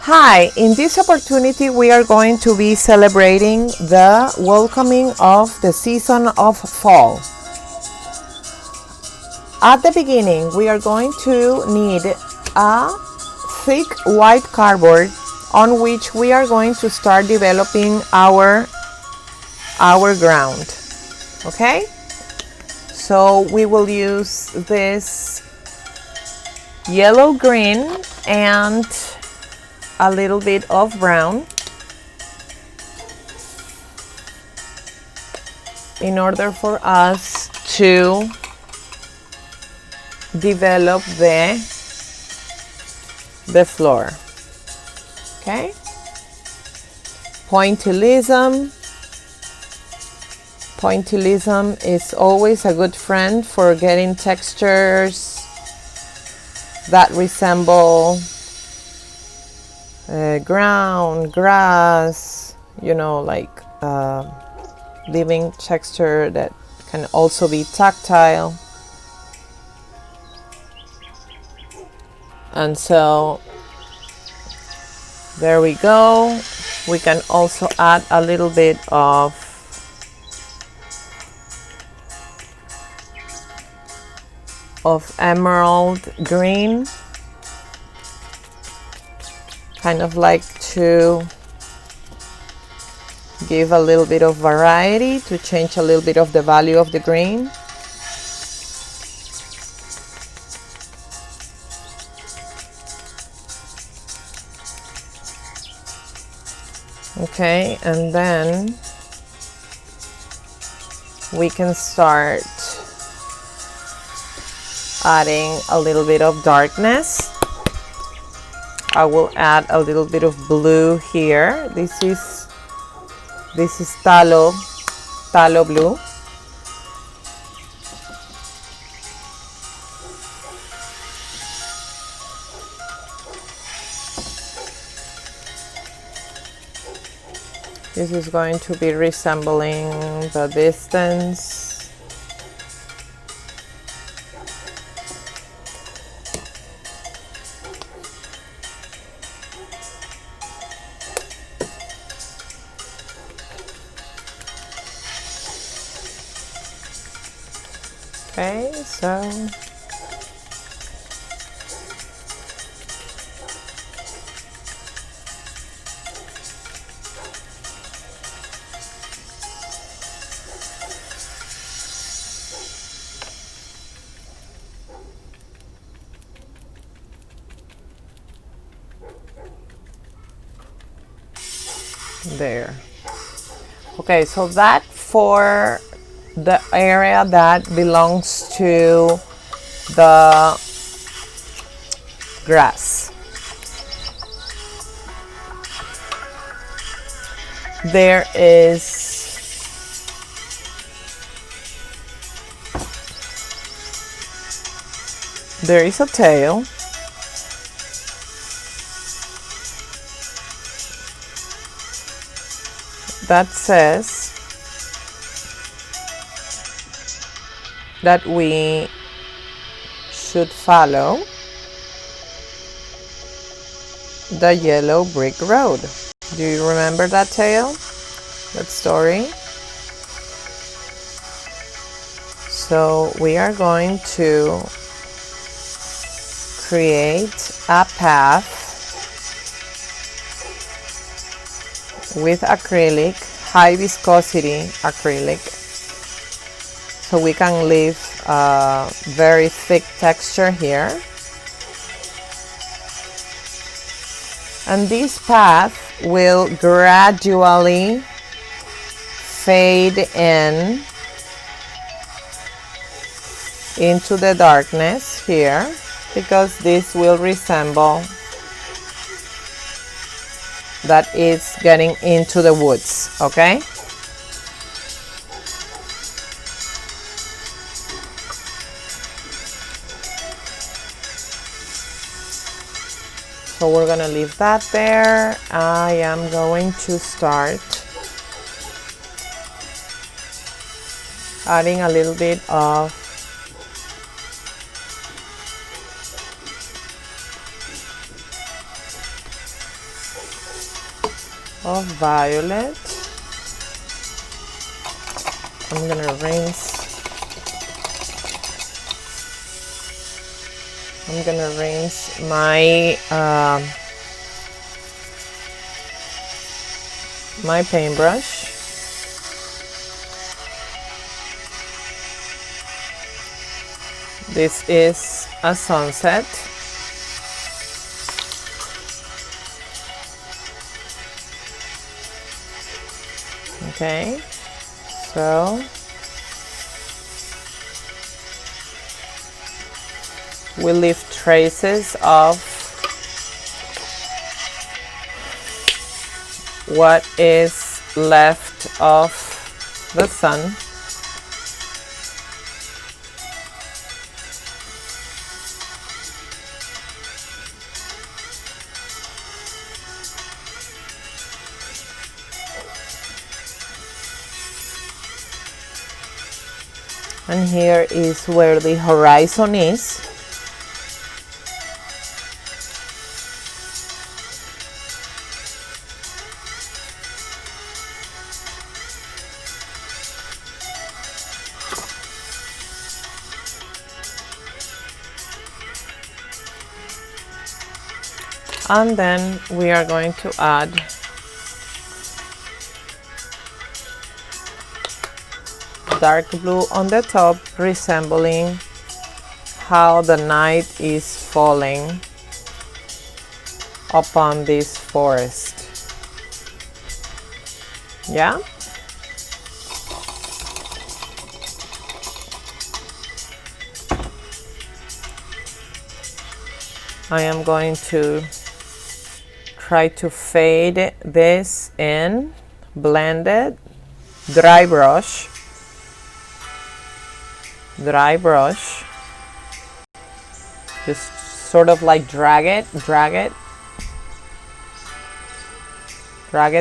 Hi, in this opportunity we are going to be celebrating the welcoming of the season of fall. At the beginning we are going to need a thick white cardboard on which we are going to start developing our ground. Okay? So we will use this yellow green and a little bit of brown in order for us to develop the floor. Okay? Pointillism is always a good friend for getting textures that resemble ground, grass, like living texture that can also be tactile. And so there we go. We can also add a little bit of emerald green, kind of like to give a little bit of variety, to change a little bit of the value of the green. Okay, and then we can start adding a little bit of darkness. I will add a little bit of blue here. This is tallow blue. This is going to be resembling the distance. Okay, so there. Okay, so that for the area that belongs to the grass. There is a tail. That says that we should follow the yellow brick road. Do you remember that tale? That story? So we are going to create a path with acrylic, high viscosity acrylic, so we can leave a very thick texture here. And this path will gradually fade into the darkness here, because this will resemble that it's getting into the woods. Okay? So we're gonna leave that there. I am going to start adding a little bit of of violet. I'm gonna rinse my my paintbrush. This is a sunset. Okay, so we leave traces of what is left of the sun. And here is where the horizon is. And then we are going to add dark blue on the top, resembling how the night is falling upon this forest. Yeah? I am going to try to fade this in, blend it, dry brush, just sort of like drag it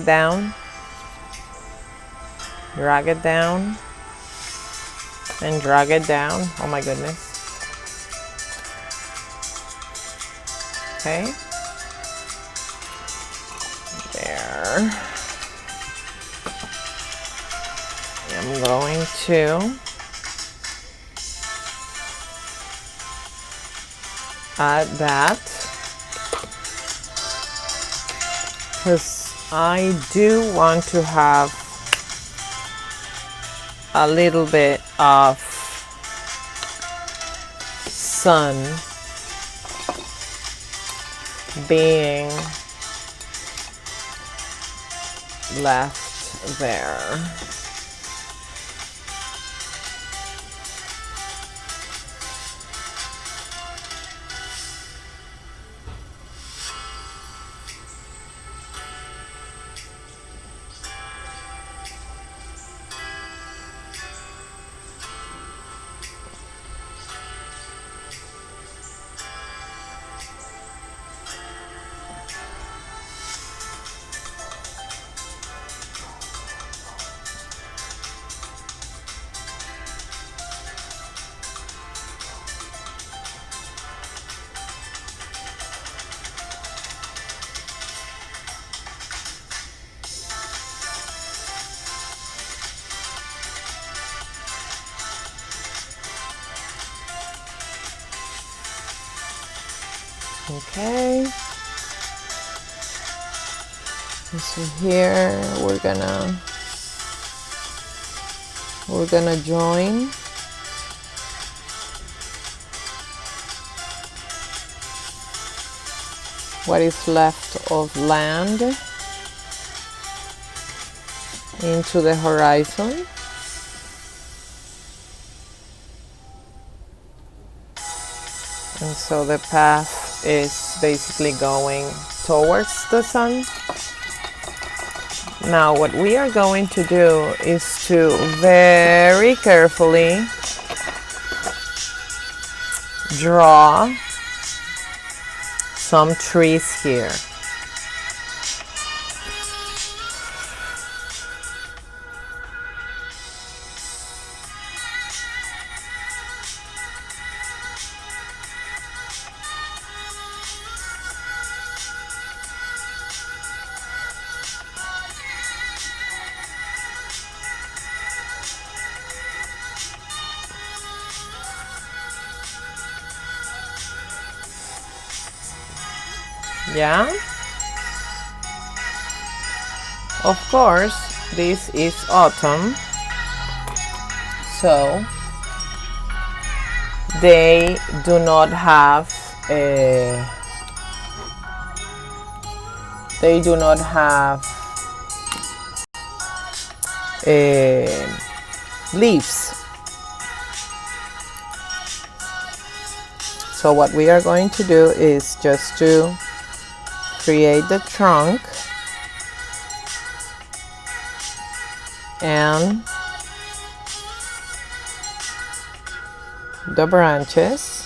down, and drag it down. Oh my goodness. Okay, there. I'm going to add that because I do want to have a little bit of sun being left there. Okay, so here we're gonna join what is left of land into the horizon. And so the path is basically going towards the sun. Now what we are going to do is to very carefully draw some trees here. Yeah. Of course, this is autumn, so they do not have leaves. So what we are going to do is just to create the trunk and the branches.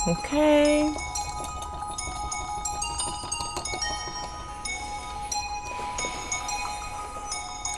Okay.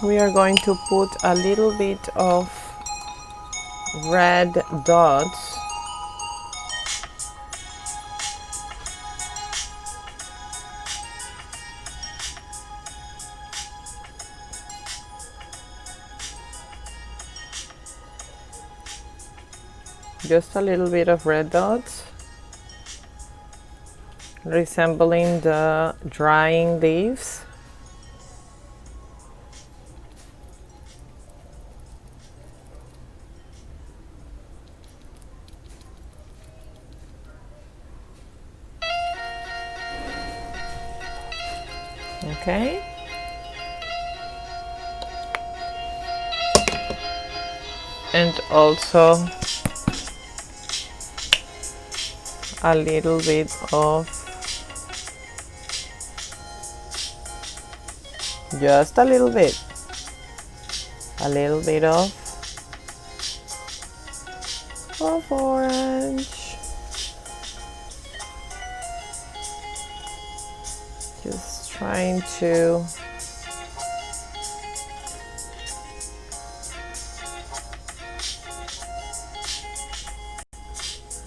We are going to put a little bit of red dots just a little bit of red dots resembling the drying leaves. Okay. And also a little bit of, just a little bit of orange. Just trying to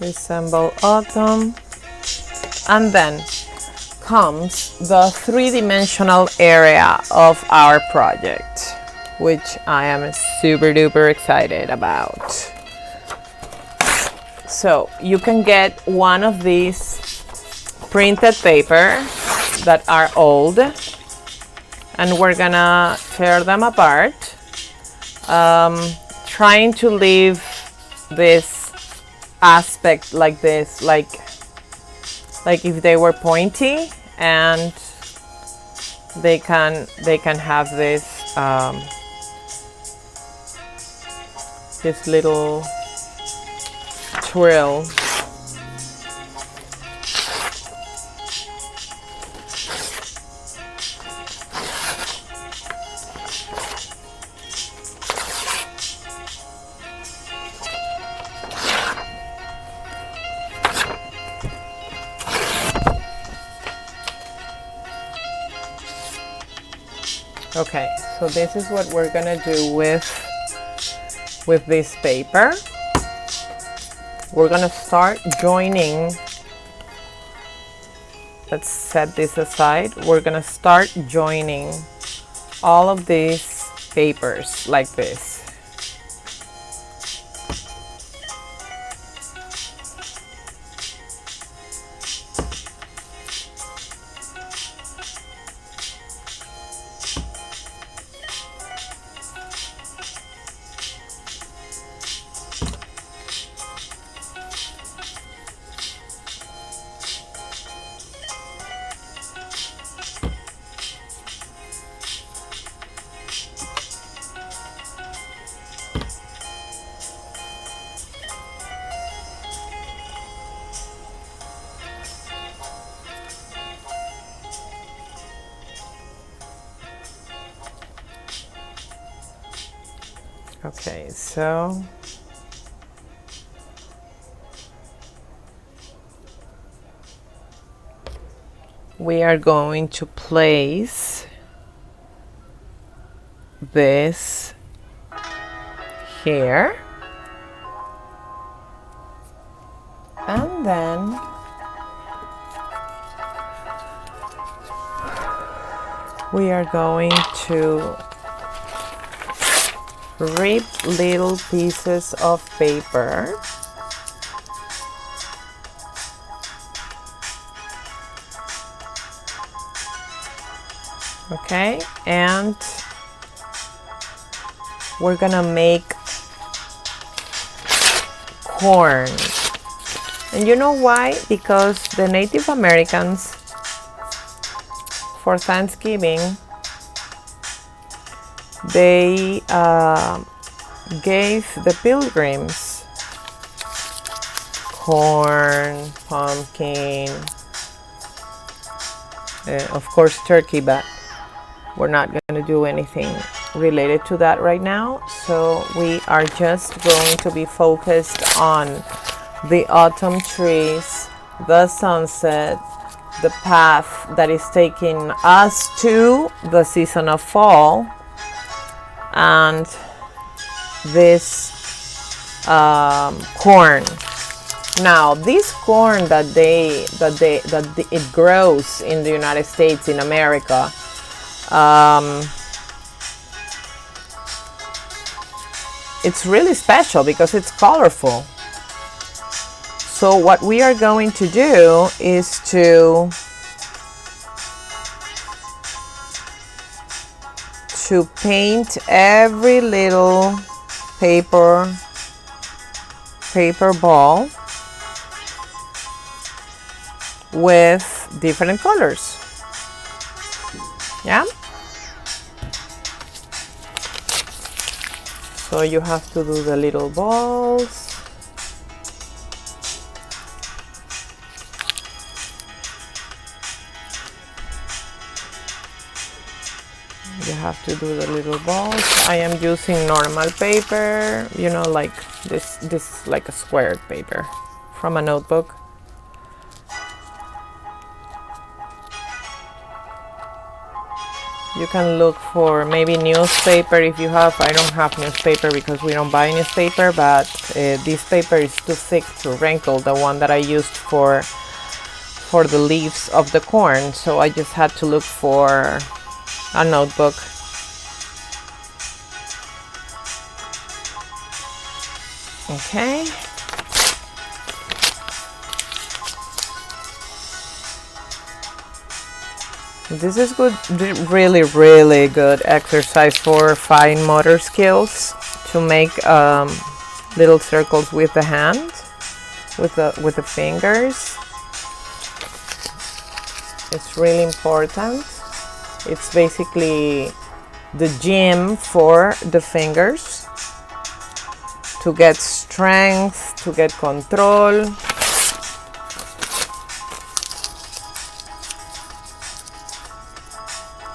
resemble autumn. And then comes the three-dimensional area of our project, which I am super duper excited about. So you can get one of these printed paper that are old, and we're gonna tear them apart, trying to leave this aspect like this, like if they were pointy, and they can have this this little twirl. Okay, so this is what we're gonna do with this paper. We're gonna start joining let's set this aside. We're gonna start joining all of these papers like this. Okay, so we are going to place this here, and then we are going to rip little pieces of paper okay, and we're gonna make corn. And you know why? Because the Native Americans, for Thanksgiving, they gave the pilgrims corn, pumpkin, of course turkey, but we're not going to do anything related to that right now. So we are just going to be focused on the autumn trees, the sunset, the path that is taking us to the season of fall, and this corn. Now, this corn that it grows in the United States, in America, it's really special because it's colorful. So what we are going to do is to paint every little paper ball with different colors. Yeah? So you have to do the little balls. You have to do the little balls. I am using normal paper, you know, like this like a squared paper from a notebook. You can look for maybe newspaper if you have. I don't have newspaper because we don't buy newspaper, but this paper is too thick to wrinkle, the one that I used for the leaves of the corn. So I just had to look for a notebook. Okay. This is good, really good exercise for fine motor skills, to make little circles with the hand, with the fingers. It's really important. It's basically the gym for the fingers, to get strength, to get control.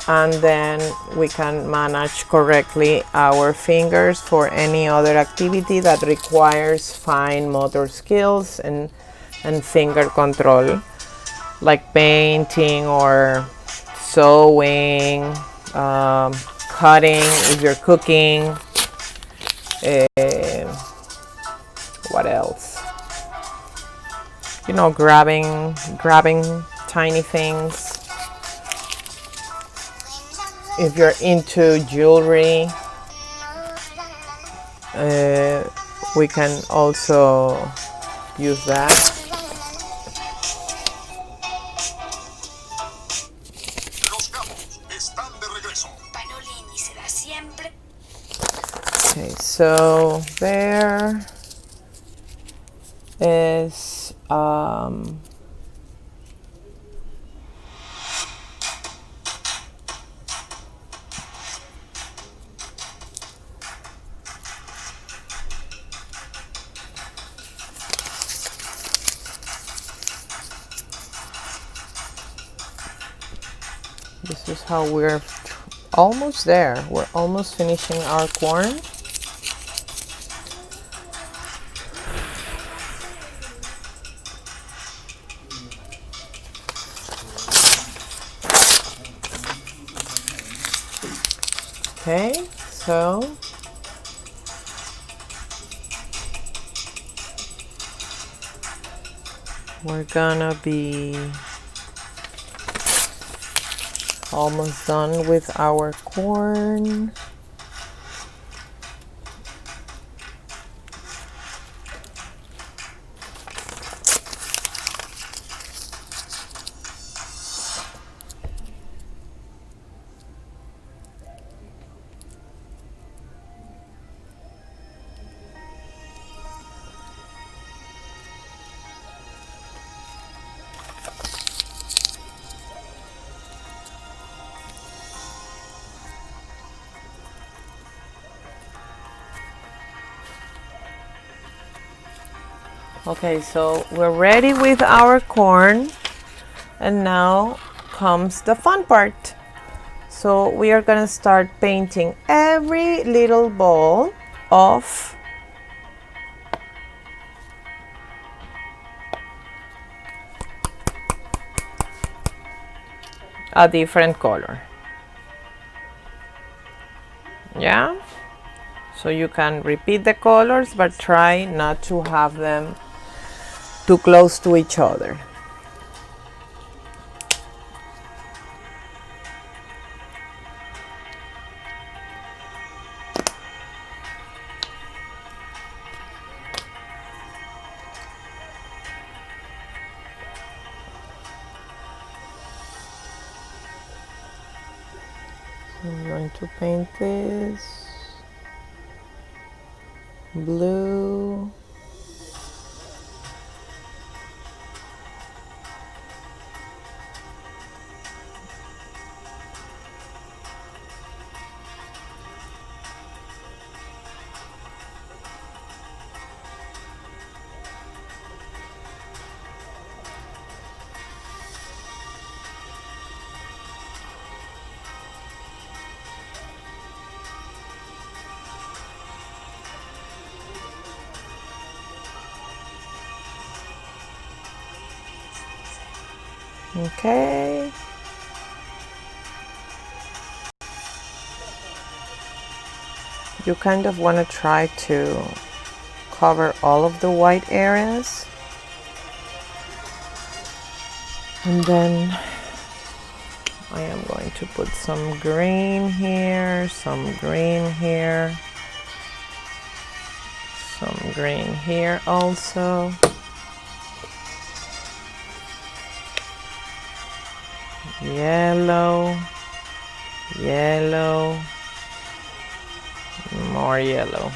And then we can manage correctly our fingers for any other activity that requires fine motor skills and finger control, like painting or sewing, cutting if you're cooking. What else? You know, grabbing tiny things. If you're into jewelry, we can also use that. Okay, so there is this is how we're almost there. We're almost finishing our corn. Okay, so we're gonna be almost done with our corn. Okay, so we're ready with our corn, and now comes the fun part. So we are gonna start painting every little ball of a different color. Yeah? So you can repeat the colors, but try not to have them too close to each other. I'm going to paint this blue. Okay. You kind of want to try to cover all of the white areas. And then I am going to put some green here, some green here, some green here also. Yellow, yellow, more yellow.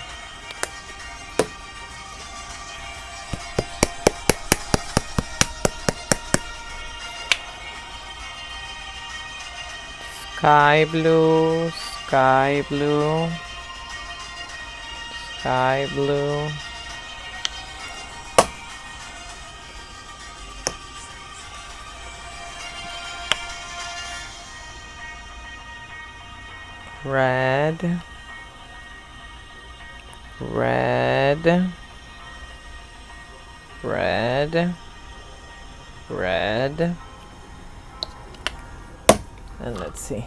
Sky blue, sky blue, sky blue. Red, red, red, red, and let's see.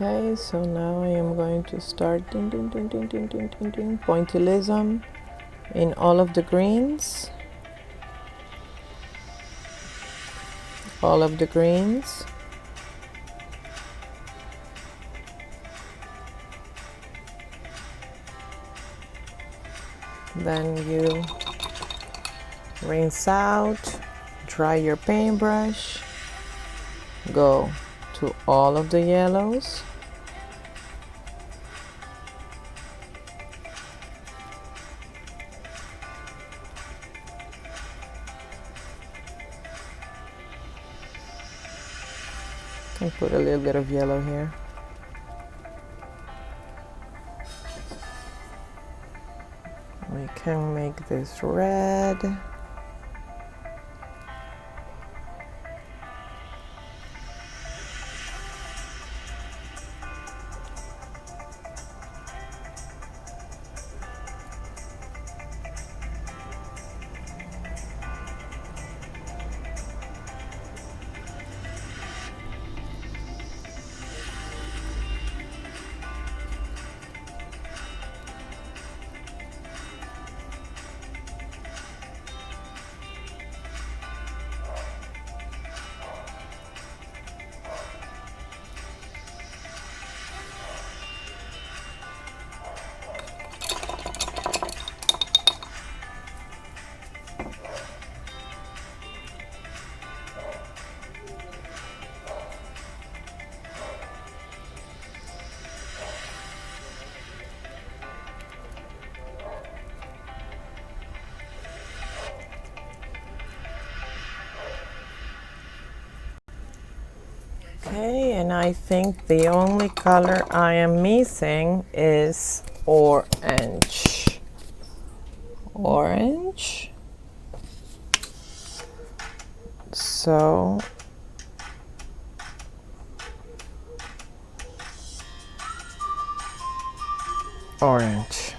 Okay, so now I am going to start pointillism in all of the greens. All of the greens. Then you rinse out, dry your paintbrush, go to all of the yellows. And put a little bit of yellow here. We can make this red. Okay, and I think the only color I am missing is orange. Orange. So orange.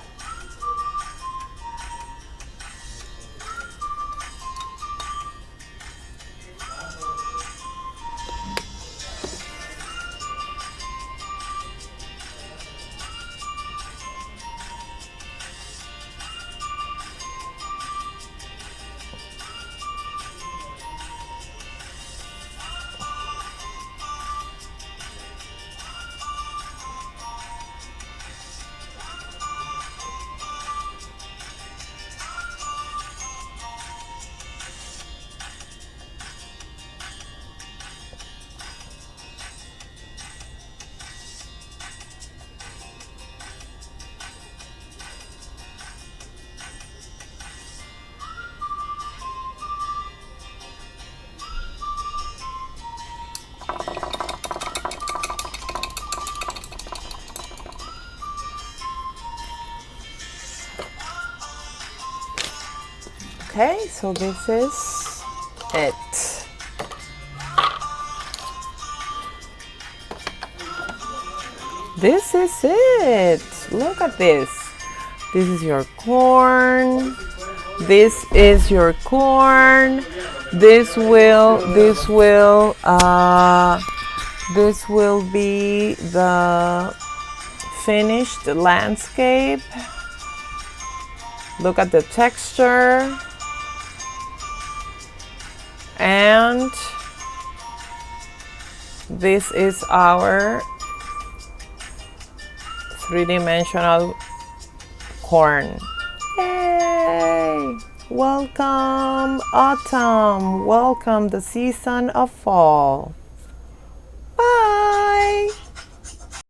Okay, so this is it. This is it. Look at this. This is your corn. This is your corn. This will be the finished landscape. Look at the texture. And this is our three-dimensional corn. Yay! Welcome autumn. Welcome the season of fall. Bye!